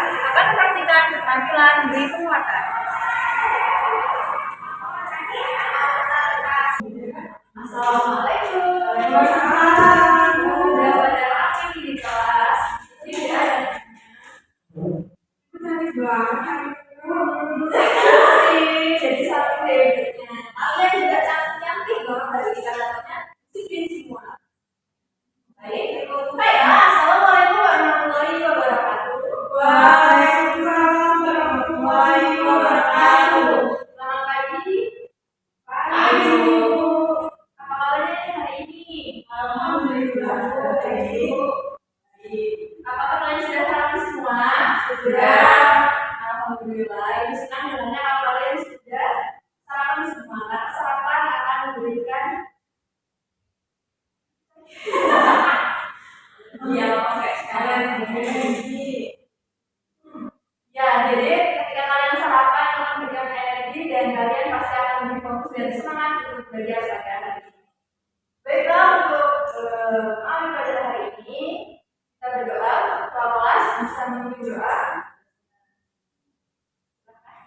akan memperhatikan keterampilan beri penguatan. Assalamualaikum. Udah pada rapi di kelas. Jadi satu debutnya. Kalian juga cantik-cantik loh dari kita katanya. Disiplin semua. Baik, assalamualaikum warahmatullahi wabarakatuh. Waalaikumsalam warahmatullahi wabarakatuh. Selamat pagi. Pagi. Apa kabarnya hari ini? Alhamdulillah. Apakah kalian sudah sarapan semua? Sudah. Alhamdulillah. Ibu senang dengarnya kalau kalian sudah sarapan semua. Karena sarapan akan memberikan iya, pakai sekalian energi. Ya, jadi ketika kalian sarapan itu akan memberikan energi dan kalian pasti akan lebih fokus dan semangat untuk belajar pada hari ini. Baiklah, untuk awal pada hari ini kita berdoa. Ketua kelas bisa memimpin doa.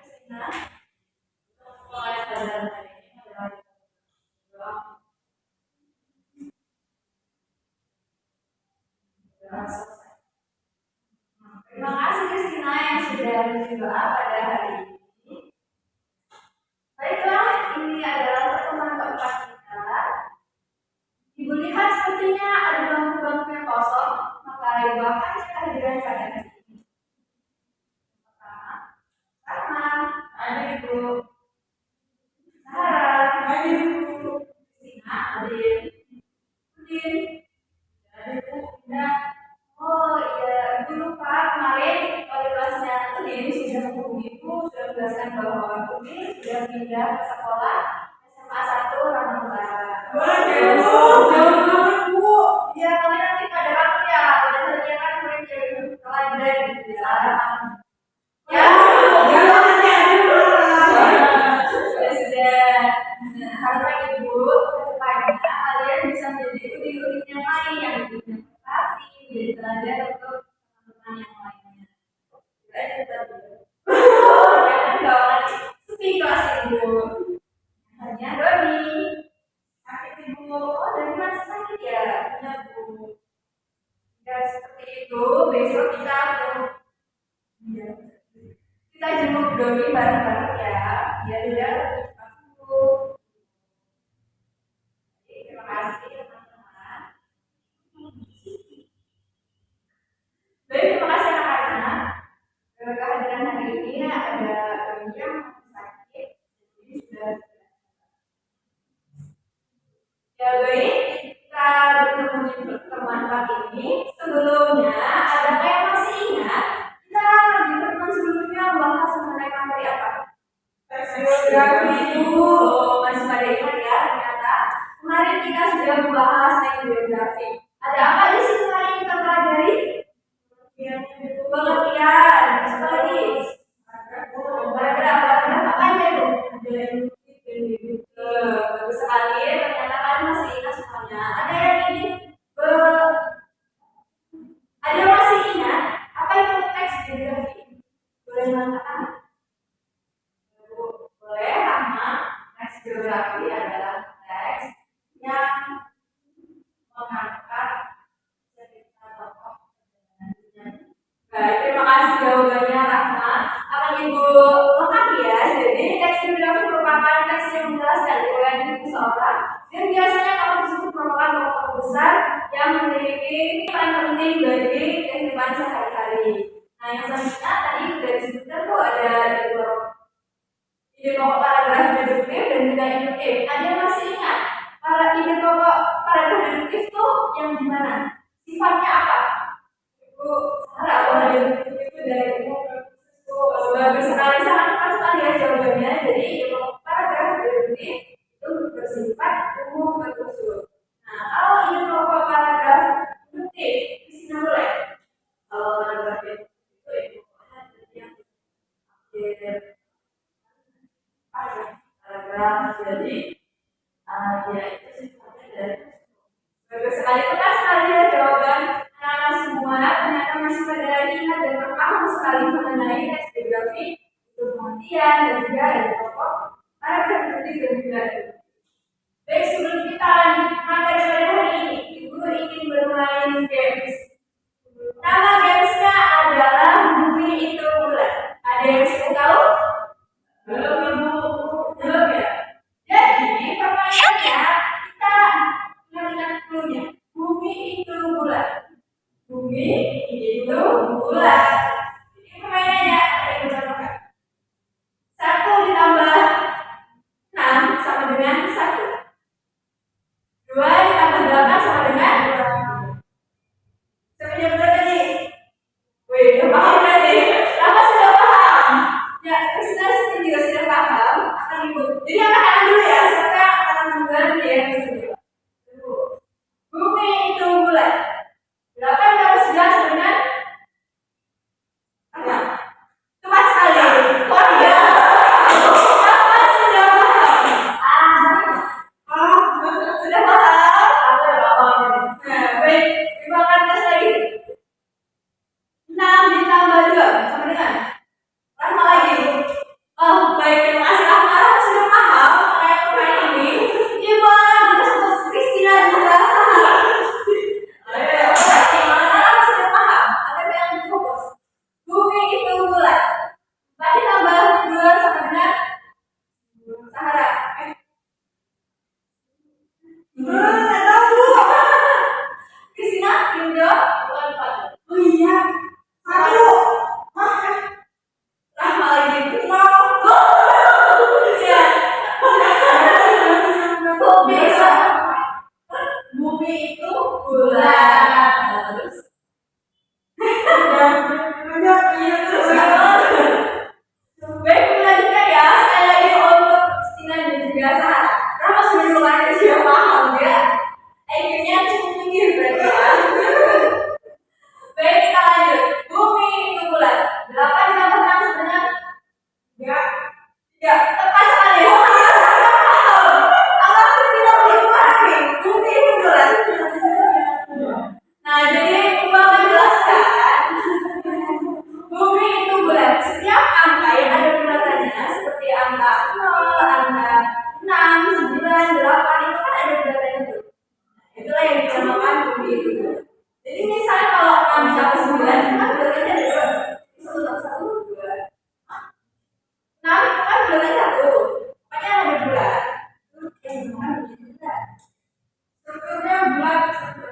Silakan untuk mulai pelajaran hari ini adalah doa. Selesai. Terima kasih Kristina yang sudah berdoa pada hari ini. Baiklah, ini adalah pertemuan keempat kita. Ibu lihat sepertinya ada bangku-bangku yang kosong, maka ibu akan cek kehadiran pada hari ini. Pertama, Rahma, ada ibu. Sarah, ada ibu. Kristina, Adin. Udin, ada ibu. Indah. Oh iya, ibu lupa kemarin wali kelasnya Udin sudah menghubungi ibu, sudah menjelaskan bahwa Udin sudah pindah ke sekolah SMA 1 Ramang Utara. Bu. Iya, kalian nanti pada waktu ya, pada saatnya kan kalian jadi teladan gitu ya. Ya, sudah. Nah, harapan ibu kedepannya kalian bisa menjadi udin-udin yang lain yang punya prestasi, menjadi teladan untuk teman-teman yang lainnya. Jangan dong, sepi kelas ibu. Hanya Doni. Sakit ibu. Oh, dari mana sakit ya? Punya bu. Ya seperti itu. Besok kita jenguk Doni bareng-bareng ya. Biar dia cepat sembuh. Terima kasih teman-teman. Baik, terima kasih anak-anak. Kehadiran hari ini ada Doni yang sakit. Jadi sudah. Ya baik, kita bertemu di pertemuan pagi ini. Sebelumnya, adakah yang masih ingat? Kita di pertemuan sebelumnya membahas mengenai materi apa? Teks geografi ibu. Oh, masih pada ingat ya ternyata. Kemarin kita sudah membahas teks geografi. Ada apa di sini kemarin kita pelajari? Pengertian. Apa lagi? Paragraf apa aja itu? Bagus sekali, ternyata kalian masih ingat semuanya. Ada yang ingin ada yang masih ingat apa itu teks geografi? Boleh mengatakan? Boleh, Rahma. Teks geografi adalah teks yang mengangkat cerita tokoh. Baik, terima kasih jawabannya Rahma. Akan ibu lengkapi ya. Jadi teks geografi merupakan teks yang menjelaskan riwayat hidup seseorang dan biasanya tokoh tersebut merupakan tokoh besar yang memiliki peran penting bagi kehidupan sehari-hari. Nah, yang selanjutnya tadi sudah disebutkan tuh ada ide pokok paragraf deduktif dan juga induktif. Ada yang masih ingat para ide pokok paragraf deduktif tuh yang gimana? Sifatnya apa? Ibu Sarah, kalau deduktif itu dari umum bagus sekali, sangat tepat sekali ya jawabannya. Jadi paragraf deduktif itu bersifat umum berkhusus. Nah, kalau ide pokok paragraf deduktif di sini boleh. Kalau paragraf deduktif itu ide pokoknya yang paragraf, jadi ya itu sifatnya dari bagus sekali, tepat sekali ya jawaban anak-anak semua. Ternyata masih pada ingat dan paham sekali lagi teks biografi itu pengertian dan juga ada tokoh paragraf kritik dan juga. Baik, sebelum kita lanjut materi pada hari ini, Ibu ingin bermain games. Nama gamesnya adalah Bumi Itu Bulat. Ada yang sudah tahu? Belum, Ibu? Belum ya? Jadi permainannya kita ingat dulunya. Bumi itu bulat. Bumi itu bulat. Jadi permainannya ada yang mencontohkan. 1 ditambah 6 sama dengan 1. 2 ditambah 8 sama dengan 2. Sampai jam berapa tadi? Wih, udah paham berarti. Apa sudah paham? Ya, sudah juga sudah paham. Akan ikut. Jadi anak-anak dulu ya. Siapa yang akan duluan dia yang setuju. Bumi itu bulat. 8 ditambah 9 sama dengan apa? Tepat sekali. Oh iya. Apa sudah paham? Sudah paham? Aku udah paham. Nah, baik. Kita akan tes lagi. 6 ditambah 2 sama dengan Rahma lagi. Oh, baik. Terima kasih Rahma. Rahma sudah paham mengenai permainan ini. Ibu akan kita sebut Kristina dan juga Sahara. Ayo, Rahma sudah paham. Ada yang fokus. Bumi itu bulat. 4 ditambah 2 sama dengan Sahara. Nggak tahu. Kristina, Indo, bukan 4. Oh iya. 1. Rahma lagi. Ya. Kok bisa? Bumi itu bulat. Terus? Baik, melanjutkan ya. Sekali lagi untuk Kristina dan juga Sahara. Rahma sudah mulai sudah paham ya. IQ-nya cukup tinggi berarti ya. Baik, kita lanjut. Bumi itu bulat. 8 ditambah 6 sama dengan 3. Tepat sekali. Apa Kristina belum paham? Bumi itu bulat. Nah, jadi Ibu akan jelaskan. Bumi itu bulat. Setiap angka yang ada bulatannya seperti angka 0, angka 6, 9, 8 itu kan ada bulatannya tuh. Itulah yang dinamakan bumi itu bulat. Jadi misalnya kalau 6 ditambah 9 itu kan bulatannya ada 2. 1 tambah 1, 2. 6 itu kan bulatannya 1. Makanya ada bulat. Itu yang dinamakan bumi bulat. Strukturnya bulat.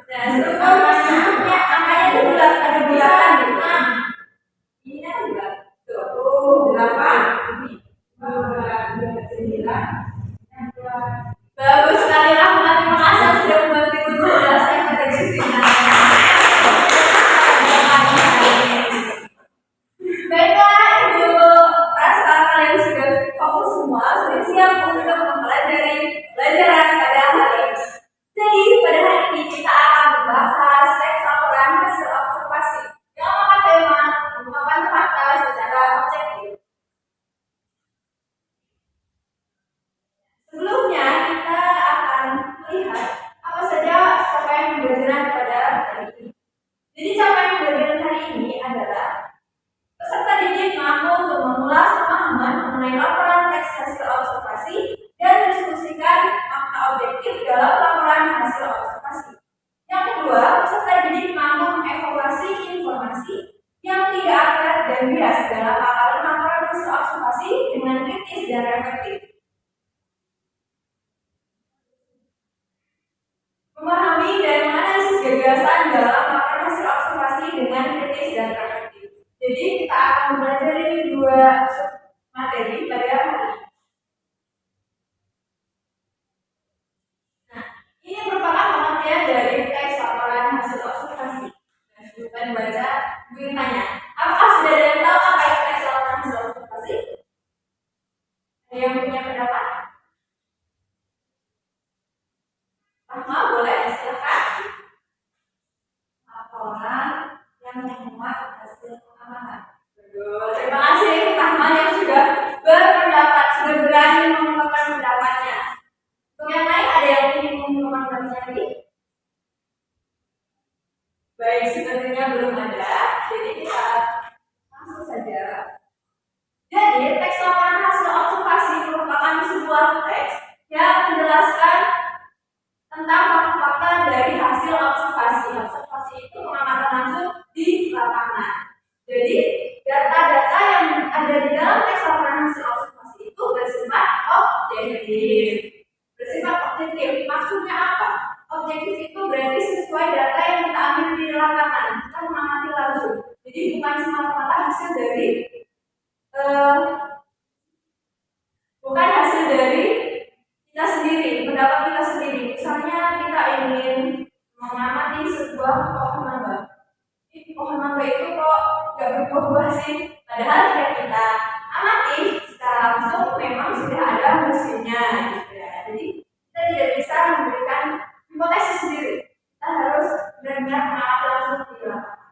Nah, strukturnya angkanya itu bulat, ada bulatan 6. Ini kan bulat. Tuh, 8. Ini 9. Bagus sekali Rahma, terima kasih sudah membantu Ibu menjelaskan pada Kristina. Baiklah Ibu, rasa kalian sudah fokus semua, sudah siap untuk mempelajari pelajaran pada hari ini. Jadi pada hari ini kita akan membahas teks laporan hasil observasi yang mengangkat tema mengungkapkan fakta secara objektif. Sebelumnya kita akan melihat apa saja capaian pembelajaran pada hari ini. Jadi capaian pembelajaran hari ini adalah peserta didik mampu untuk mengulas pemahaman mengenai laporan teks hasil observasi dan mendiskusikan fakta objektif dalam laporan hasil observasi. Yang kedua, peserta didik mampu mengevaluasi informasi yang tidak akurat dan bias dalam laporan hasil observasi dengan kritis dan reflektif. Memahami dan menganalisis gagasan dalam laporan hasil observasi dengan kritis dan reflektif. Jadi kita akan mempelajari 2 materi pada hari ini. Nah, ini merupakan pengertian dari teks laporan hasil observasi. Nah, sebelum baca, gue tanya, apakah sudah ada yang tahu apa itu teks laporan hasil observasi? Ada yang punya pendapat? Rahma, boleh silakan. Laporan yang memuat hasil pengamatan. Terima kasih Rahma yang sudah berpendapat, sudah berani mengungkapkan pendapatnya. Untuk yang lain ada yang ingin mengungkapkan pendapatnya lagi? Baik, sepertinya belum ada. Jadi kita langsung eh, bukan hasil dari kita sendiri, pendapat kita sendiri. Misalnya kita ingin mengamati sebuah pohon mangga. Pohon mangga itu kok nggak berbuah-buah sih? Padahal jika kita amati secara langsung memang sudah ada musimnya, gitu ya. Jadi kita tidak bisa memberikan hipotesis sendiri. Kita harus benar-benar mengamati langsung di lapangan.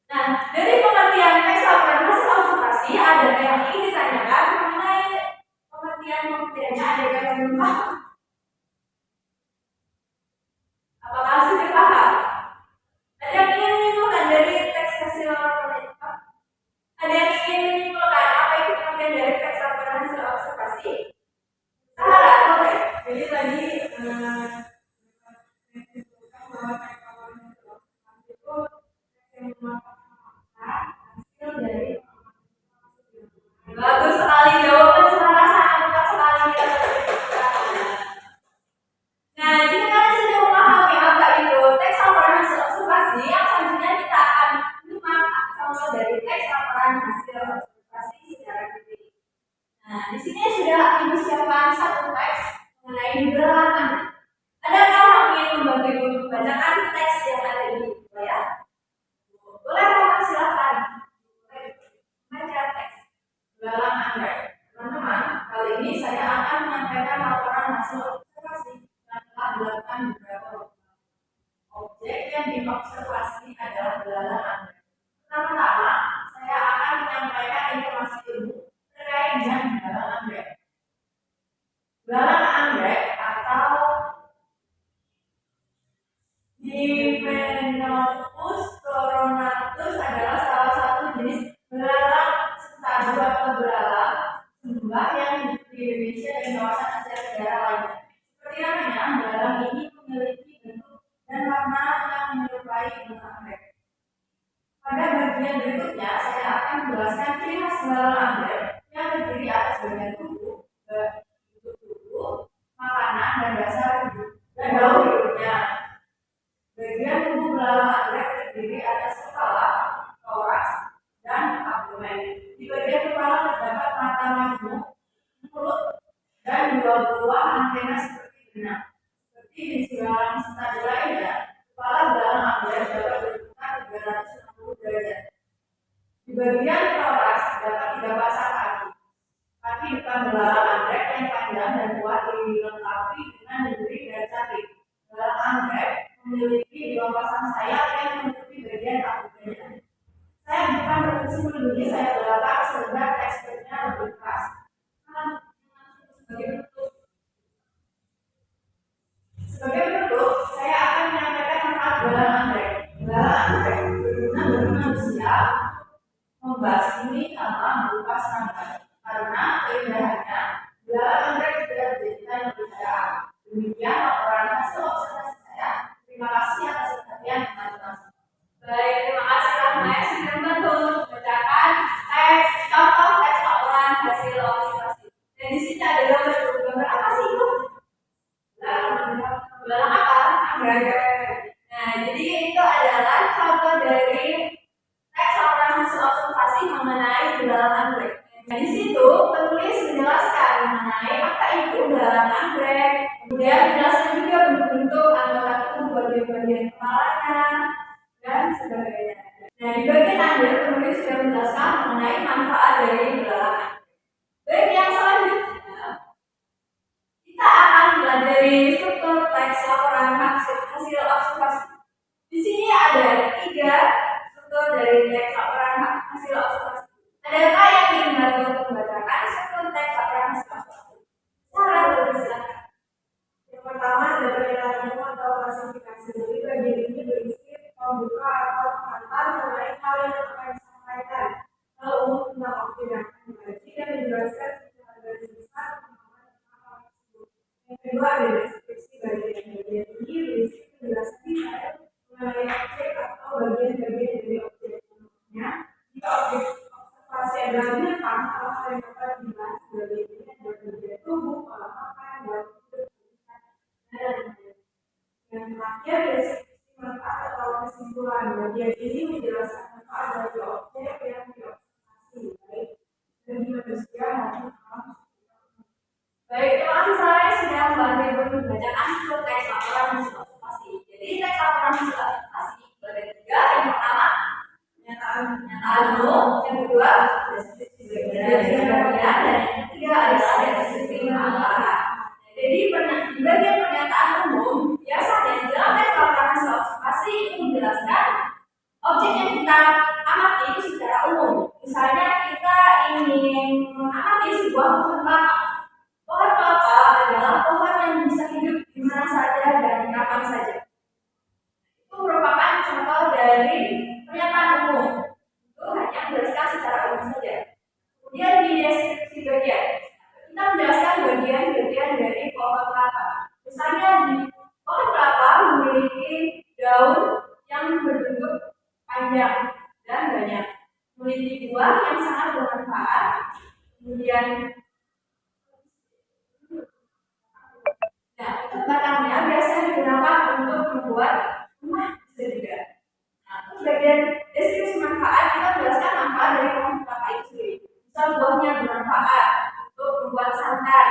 Nah, dari pengertian teks laporan hasil observasi, ada yang ingin ditanyakan mengenai pengertiannya, ada yang belum paham. Apakah sudah paham? Ada yang ingin menyimpulkan dari teks hasil laporan itu? Ada yang ingin menyimpulkan apa itu pengertian dari teks laporan hasil observasi? Sarah, boleh. Jadi tadi menentukan bahwa teks laporan hasil observasi itu yang melakukan hasil dari Bagus sekali jawaban Sarah, sangat tepat sekali. Nah, jika kalian sudah memahami apa itu teks laporan hasil observasi, yang selanjutnya kita akan menyimak contoh dari teks laporan hasil observasi secara detail. Nah, di sini sudah ibu siapkan satu teks mengenai belakangan. Adakah yang ingin membantu ibu untuk membacakan teks yang ada di buku ya? Boleh, Bapak, silakan. Baca teks belalang anggrek. Teman-teman, kali ini saya akan menyampaikan laporan hasil observasi yang telah dilakukan beberapa objek yang diobservasi adalah belalang anggrek. Pertama-tama, saya akan menyampaikan informasi ilmu terkait dengan belalang anggrek. Belalang anggrek atau Hymenopus coronatus adalah salah satu jenis belalang stadu atau belalang sembah yang hidup di Indonesia dan kawasan Asia Tenggara lainnya. Seperti namanya, belalang ini memiliki bentuk dan warna yang menyerupai bunga anggrek. Pada bagian berikutnya, saya akan menjelaskan ciri khas belalang anggrek yang terdiri atas bagian tubuh, bentuk tubuh, makanan, dan dasar hidup dan daun hidupnya. Bagian tubuh belalang anggrek terdiri atas kepala, toraks, dan abdomen. Di bagian kepala terdapat mata majemuk, mulut, dan dua buah antena seperti benang. Seperti di belalang stadu lainnya, kepala belalang anggrek dapat berputar 360 derajat. Di bagian toraks terdapat 3 pasang kaki. Kaki depan belalang anggrek yang panjang dan kuat dilengkapi dengan duri dan capit. Belalang anggrek memiliki 2 pasang sayap yang menutupi bagian abdomennya. Saya bukan berfungsi melindungi sayap belakang sehingga teksturnya lebih keras. Sebagai penutup, saya akan menyampaikan manfaat belalang anggrek. Belalang anggrek berguna bagi manusia membasmi tanah berupa serangga. Karena keindahannya, belalang anggrek juga dijadikan peliharaan. Demikian laporan hasil observasi saya. Terima kasih atas perhatian teman-teman. Baik, terima kasih Rahma sudah membantu membacakan teks contoh teks laporan hasil observasi. Dan di sini ada gambar apa sih itu? Belalang apa? Anggrek. Nah, jadi itu adalah contoh dari teks laporan hasil observasi mengenai belalang anggrek. Nah, di situ penulis menjelaskan mengenai apa itu belalang anggrek. Kemudian menjelaskan juga bentuk-bentuk anggota tubuh, bagian-bagian kepalanya, dan sebagainya. Nah, di bagian akhir penulis sudah menjelaskan mengenai manfaat dari belalang anggrek. Baik, yang selanjutnya kita akan belajar struktur teks laporan hasil observasi. Di sini ada 3 struktur dari teks laporan hasil observasi. Adakah yang ingin membantu untuk membacakan struktur teks laporan hasil observasi? Sarah, silakan. Yang pertama ada penilaian ilmu atau klasifikasi. Jadi bagian ini berisi pembuka atau pengantar mengenai hal yang akan disampaikan. Hal umum tentang objek yang akan dikaji dan menjelaskan secara garis besar pemahaman tentang hal tersebut. Yang kedua ada deskripsi bagian. Bagian ini berisi penjelasan detail mengenai objek atau bagian-bagian dari objek. Contohnya, jika objek observasi adalah binatang, hal yang dapat dibahas bagian ini adalah bagian tubuh, pola makan, dan yang terakhir deskripsi manfaat atau kesimpulan. Bagian ini menjelaskan manfaat dari objek yang diobservasi membacakan struktur teks laporan hasil observasi. Jadi teks laporan hasil observasi ada tiga. Yang pertama pernyataan umum, yang kedua deskripsi bagian, dan yang ketiga adalah deskripsi masalah. Jadi di bagian pernyataan umum biasanya di dalam teks laporan hasil observasi itu menjelaskan objek yang kita amati itu secara umum. Misalnya kita ingin mengamati sebuah pohon kelapa. Pohon kelapa adalah pohon yang bisa hidup di mana saja dan kapan saja. Itu merupakan contoh dari pernyataan umum. Itu hanya menjelaskan secara umum saja. Kemudian di deskripsi bagian, kita menjelaskan bagian-bagian dari pohon kelapa. Misalnya di pohon kelapa memiliki daun yang berbentuk panjang dan banyak, memiliki buah yang sangat bermanfaat. Kemudian untuk batangnya biasanya digunakan untuk membuat rumah bisa juga. Terus bagian deskripsi manfaat, kita menjelaskan manfaat dari pohon kelapa itu sendiri. Misal buahnya bermanfaat untuk membuat santan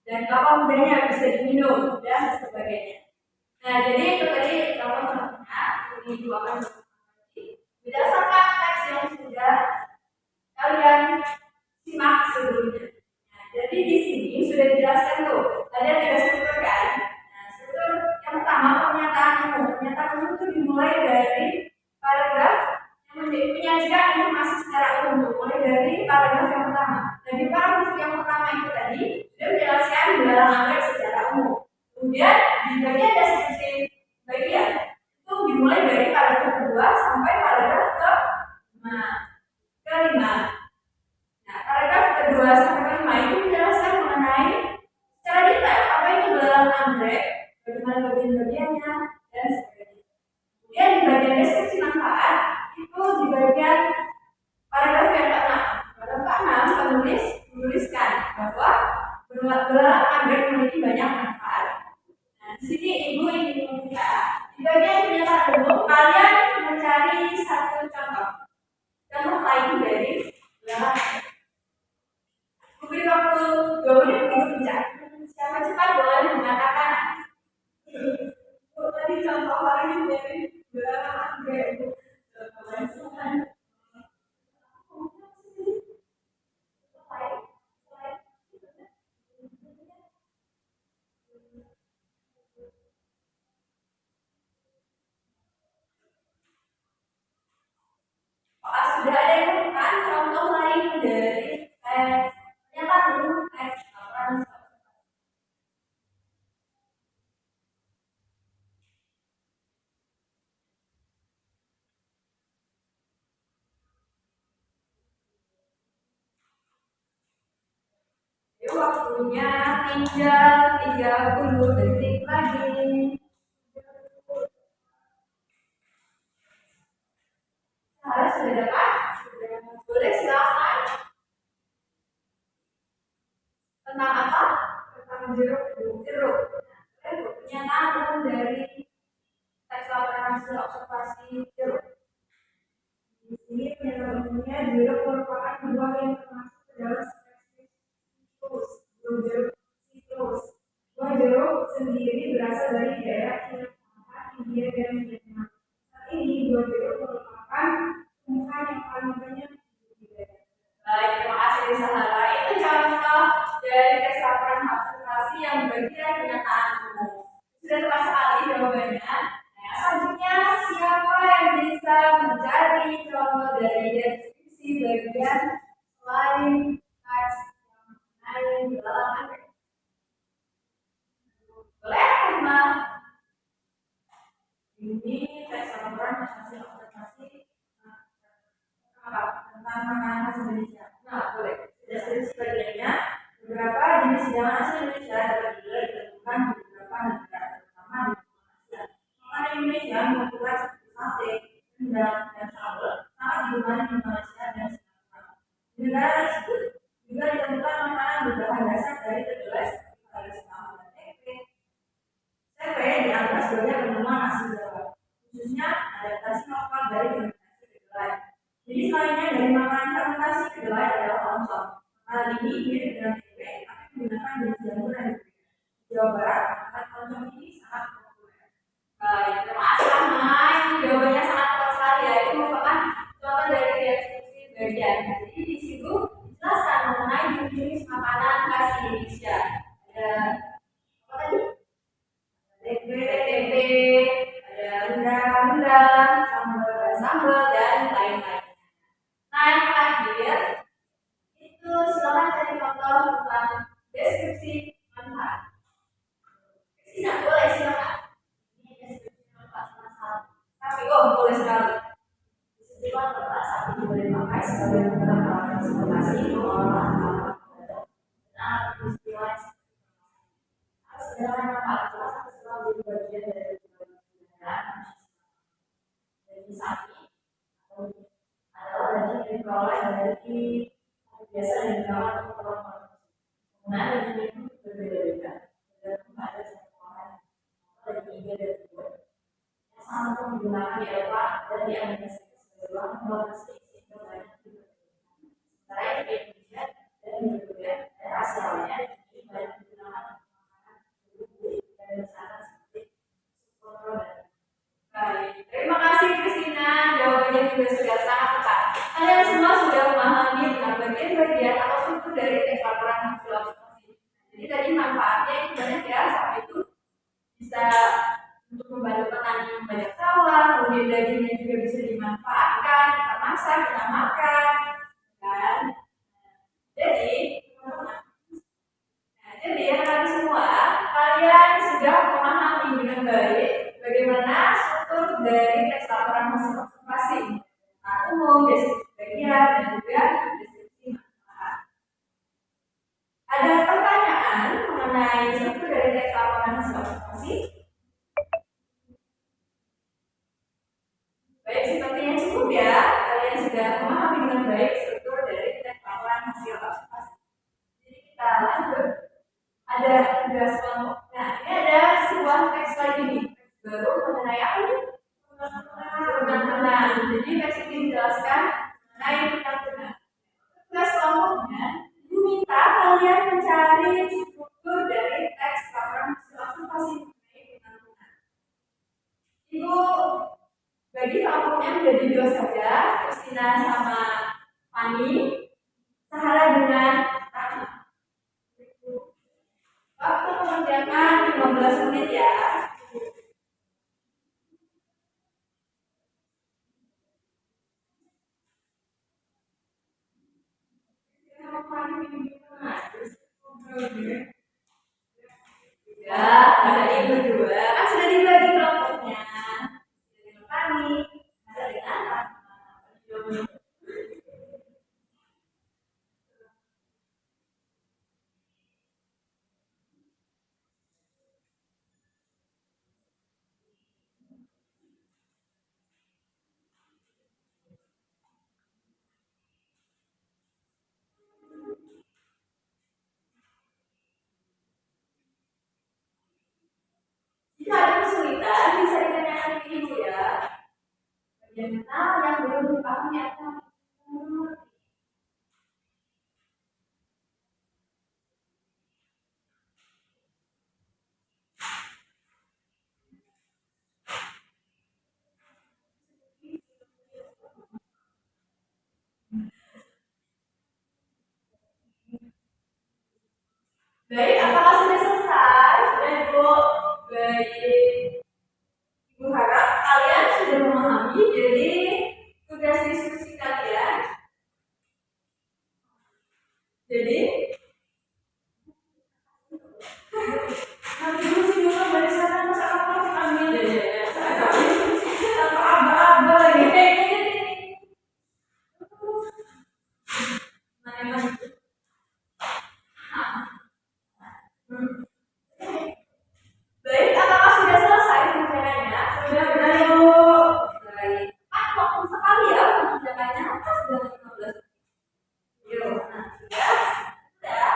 dan kelapa mudanya bisa diminum dan sebagainya. Nah, jadi itu tadi contoh-contohnya ini dua berdasarkan teks yang sudah kalian simak sebelumnya. Nah, jadi di sini sudah dijelaskan tuh ada tiga struktur kan. Nah, struktur yang pertama pernyataan umum. Pernyataan umum itu dimulai dari paragraf yang menyajikan informasi secara umum, mulai dari paragraf yang pertama. Dan di paragraf yang pertama itu tadi sudah menjelaskan belalang anggrek secara umum. Kemudian di bagian deskripsi bagian itu dimulai dari paragraf kedua sampai paragraf kelima. Nah, paragraf kedua sampai kelima itu menjelaskan mengenai secara detail apa itu belalang anggrek, bagaimana bagian-bagiannya dan sebagainya. Kemudian di bagian deskripsi manfaat itu di bagian paragraf yang ke-6. Paragraf ke-6 penulis menuliskan bahwa belalang anggrek memiliki banyak manfaat. Nah, di sini ibu ingin membuka di bagian pernyataan umum kalian mencari satu contoh lain dari belalang. Memberi waktu 2 menit untuk bicara. Siapa cepat boleh mengatakan. Tadi contoh lain dari belalang anggrek. Sudah ada yang menemukan contoh lain dari teks pernyataan umum teks laporan. Waktunya tinggal 30 detik lagi. Harus sudah dapat? Boleh silakan. Tentang apa? Tentang jeruk. Pernyataan umum dari teks laporan hasil observasi jeruk. Di sini pernyataan umumnya jeruk merupakan buah yang termasuk ke dalam spesies sitrus. Buah jeruk sendiri berasal dari daerah Cina Selatan, India dan Vietnam. Saat ini buah jeruk merupakan tumbuhan yang paling banyak di daerah. Baik, terima kasih Sahara. Itu contoh dari teks laporan observasi yang bagian pernyataan umum. Sudah tepat sekali jawabannya. Nah, selanjutnya siapa yang bisa mencari contoh dari deskripsi bagian selain teks yang mengenai belalang anggrek? Boleh, Rima? Ini teks laporan hasil observasi tentang makanan khas Indonesia. Nah, boleh. Deskripsi bagiannya beberapa jenis hidangan khas Indonesia dapat juga ditemukan di beberapa negara, terutama di Asia. Makanan Indonesia membuat seperti sate, rendang, dan sambal sangat digemari di Malaysia dan Singapura. Di negara tersebut juga ditemukan makanan berbahan dasar dari kedelai seperti tahu dan tempe. Tempe dianggap sebagai penemuan asli Jawa, khususnya adaptasi lokal dari fermentasi kedelai. Jadi selainnya dari makanan fermentasi kedelai adalah oncom. Hal ini mirip dengan tempe, tapi menggunakan jenis jamur yang berbeda. Jawa Barat, makanan transportasi mengolah dan peristiwa harus dengan manfaat jelas selalu menjadi bagian dari kebenaran dari sapi adalah daging yang diperoleh dari biasa yang dirawat untuk orang penggunaan daging itu berbeda-beda tergantung pada satu orang daging iga dan dua yang sama menggunakan di Eropa dan di Amerika Serikat sebagai bahan domestik sehingga banyak sementara yang di Indonesia dan di beberapa daerah Asia lainnya ini banyak digunakan dan bersama seperti kontrol dan baik. Terima kasih Christina, jawabannya juga sudah sangat tepat. Kalian semua sudah memahami tentang bagian-bagian atau struktur dari teks laporan hasil observasi. Jadi tadi manfaatnya itu banyak ya, sampai itu bisa untuk membantu petani membanyak sawah, kemudian dagingnya juga bisa dimanfaatkan, kita masak, kita makan, kan? Jadi, jadi anak-anak semua, kalian sudah memahami dengan baik bagaimana struktur dari teks laporan hasil observasi, umum, deskripsi bagian, dan juga deskripsi manfaat. Ada pertanyaan mengenai struktur dari teks laporan hasil observasi? Baik, sepertinya cukup ya. Kalian sudah memahami dengan baik struktur dari teks laporan hasil observasi. Jadi kita lanjut. Ada tugas kelompok. Nah, ini ada sebuah teks lagi nih. Baru mengenai apa nih? Perunang-unang. Jadi teks ini menjelaskan mengenai perunang-unang. Tugas kelompoknya diminta kalian mencari struktur dari teks laporan hasil observasi mengenai perunang-unang. Ibu bagi kelompoknya menjadi dua saja, Christina sama Fani, Sahara dengan Rahma. Waktu mengerjakan 15 menit ya. Ya, ada ini berdua. Kan sudah dibagi kelompoknya. Dengan Fani, ada dengan Rahma. Jika ada kesulitan, bisa ditanyakan ke ibu ya. Bagian mana yang belum dipahami atau baik, apakah sudah selesai? Sudah ibu. Baik. Ibu harap kalian sudah memahami. Jadi tugas diskusi kalian. Jadi nanti dulu sih dulu dari sana masa apa ambil apa aba-aba gitu. Mana baik, apakah sudah selesai pengerjaannya? Sudah, yuk. Baik. Kan waktu sekali ya pengerjaannya, kan sudah 15. Yuk, nah sudah. Sudah.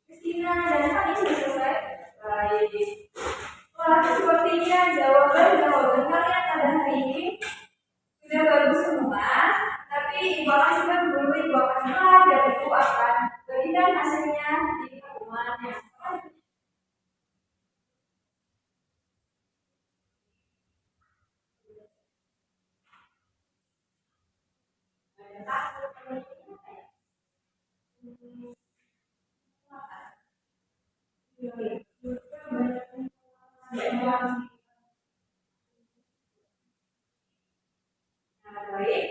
Christina dan Fani sudah selesai. Baik. Wah, sepertinya jawaban kalian pada hari ini sudah bagus semua. Tapi ibu akan juga dulu ibu akan lihat dan ibu akan berikan hasilnya di pertemuan yang selanjutnya. Nah, baik.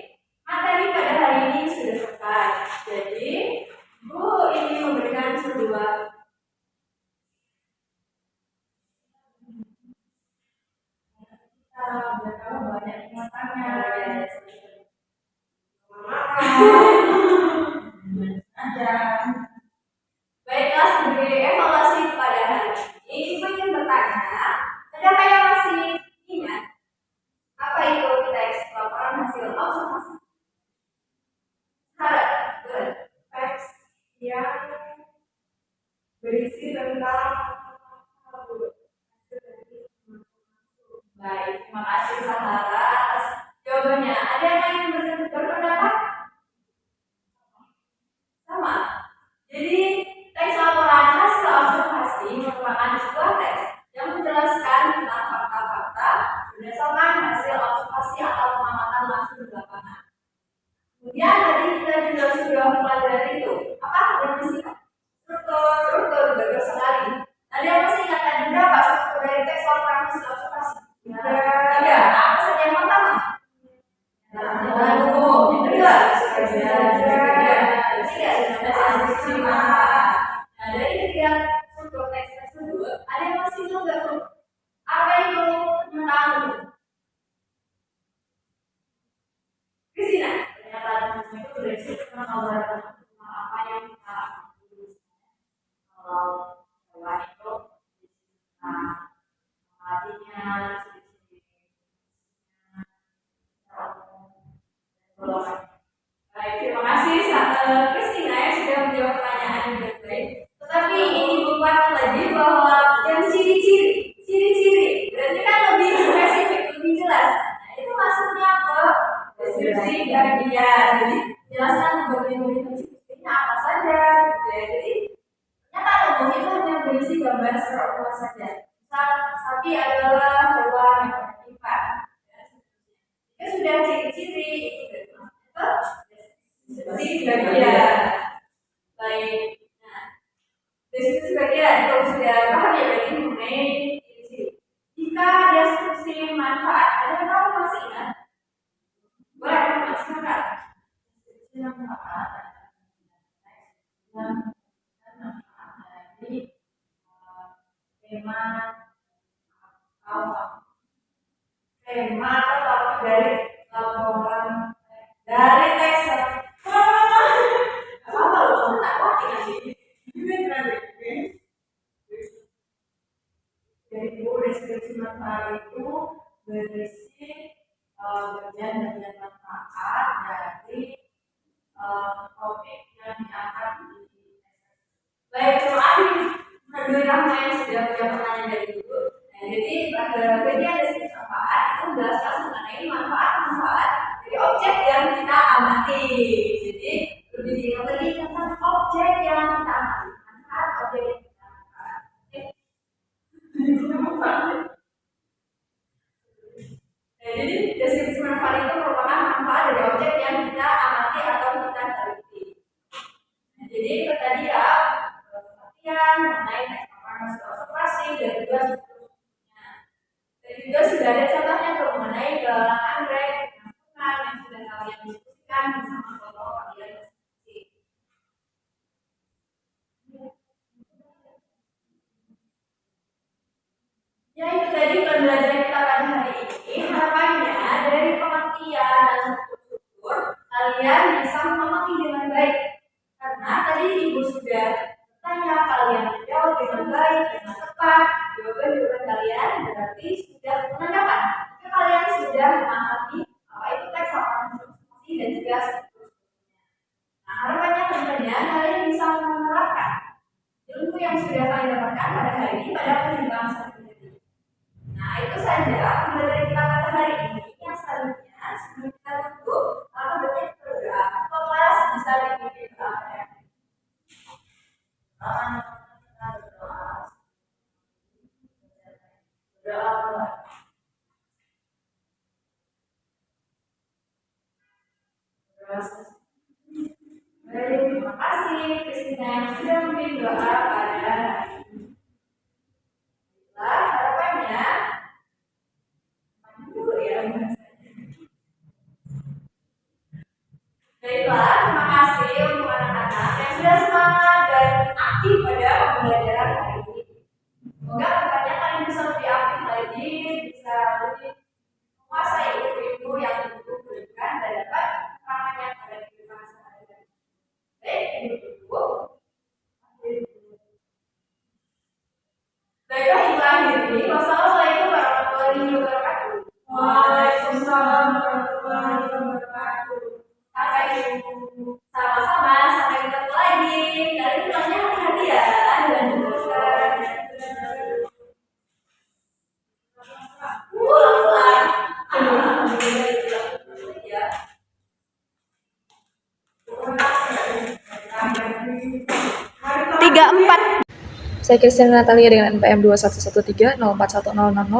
Materi pada hari ini sudah selesai. Jadi, Bu ingin memberikan sebuah biar kamu banyak ingatannya. deskripsi manfaat. Nah, dari ketiga struktur teks tersebut, ada yang masih juga tuh. Apa itu pernyataan umum? Kristina, pernyataan umum itu berisi tentang apa yang kita lakukan. Kalau hewan itu artinya baik, terima kasih Kristina yang sudah menjawab pertanyaan dengan baik. Tetapi ini bukan lagi bahwa yang ciri-ciri berarti kan lebih spesifik, lebih jelas. Nah, itu masuknya ke deskripsi bagian. Jadi jelaskan bagian-bagian deskripsinya apa saja. Gitu ya. Jadi pernyataan umum itu hanya berisi gambar secara umum saja. Misal sapi adalah hewan yang bersifat. Itu sudah ciri-ciri itu deskripsi bagian. Baik. Nah, deskripsi bagian kalau sudah paham ya berarti mengenai ciri-ciri. Jika deskripsi manfaat, ada yang tahu masih ingat? Boleh masih ingat? Deskripsi manfaat. Dari tema atau dari laporan dari teks apa loh tak nanti dari deskripsi manfaat itu berisi bagian-bagian manfaat dari topik yang diangkat di teks. Baik, terima kasih Nurul Rahma yang sudah menjawab pertanyaan dari dulu. Nah, jadi bagian deskripsi manfaat itu menjelaskan mengenai manfaat-manfaat dari objek yang kita amati. Jadi lebih diingat lagi tentang objek yang kita amati, manfaat objek yang kita amati. Jadi deskripsi manfaat itu merupakan manfaat dari objek yang kita amati atau kita teliti. Nah, jadi itu tadi ya perhatian mengenai teks hasil observasi dan juga seterusnya. Dan juga sudah ada contohnya tuh mengenai galang anggrek, masukan yang sudah kalian diskusikan bersama kelompok kalian masing-masing. Ya itu tadi pembelajaran kita pada hari ini. Harapannya dari pengertian dan struktur kalian bisa memahami dengan baik. Karena tadi ibu sudah bertanya, kalian menjawab dengan baik, dengan tepat. Jawaban kalian berarti sudah menandakan jika kalian sudah memahami apa itu teks laporan observasi dan juga struktur. Nah, harapannya tentunya kalian bisa menerapkan ilmu yang sudah kalian dapatkan pada hari ini pada perjumpaan selanjutnya. Nah, itu saja pembelajaran kita pada hari ini. Yang selanjutnya sebelum kita tutup, maka berarti berdoa. Kelas bisa dipimpin doa ya. Baik, terima kasih Kristina yang sudah memimpin doa pada hari ini. Harapannya dulu ya. Baiklah, terima kasih untuk anak-anak yang sudah semangat dan aktif pada pembelajaran hari ini. Semoga kedepannya kalian bisa lebih aktif lagi, bisa lebih menguasai ilmu yang ibu berikan dan dapat perangannya pada kehidupan sehari-hari. Baik, ibu. Baiklah, ibu akhiri. Wassalamualaikum warahmatullahi wabarakatuh. Waalaikumsalam warahmatullahi wabarakatuh. Sampai jumpa. Sama-sama, sampai ketemu lagi. Kalian pulangnya hati-hati ya. Dan pulang-pulang. Ya. Tiga empat. Saya Kristina Natalia dengan NPM 211304100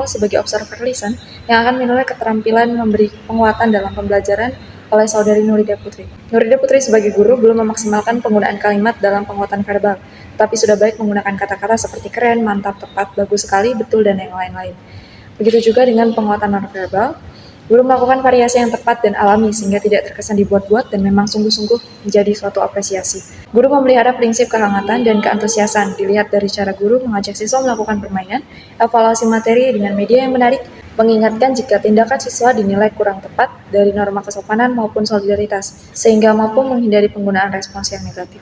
sebagai observer listen yang akan menilai keterampilan memberi penguatan dalam pembelajaran oleh saudari Nurida Putri. Nurida Putri sebagai guru belum memaksimalkan penggunaan kalimat dalam penguatan verbal, tapi sudah baik menggunakan kata-kata seperti keren, mantap, tepat, bagus sekali, betul, dan yang lain-lain. Begitu juga dengan penguatan nonverbal. Guru melakukan variasi yang tepat dan alami sehingga tidak terkesan dibuat-buat dan memang sungguh-sungguh menjadi suatu apresiasi. Guru memelihara prinsip kehangatan dan keantusiasan dilihat dari cara guru mengajak siswa melakukan permainan, evaluasi materi dengan media yang menarik, mengingatkan jika tindakan siswa dinilai kurang tepat dari norma kesopanan maupun solidaritas, sehingga mampu menghindari penggunaan respons yang negatif.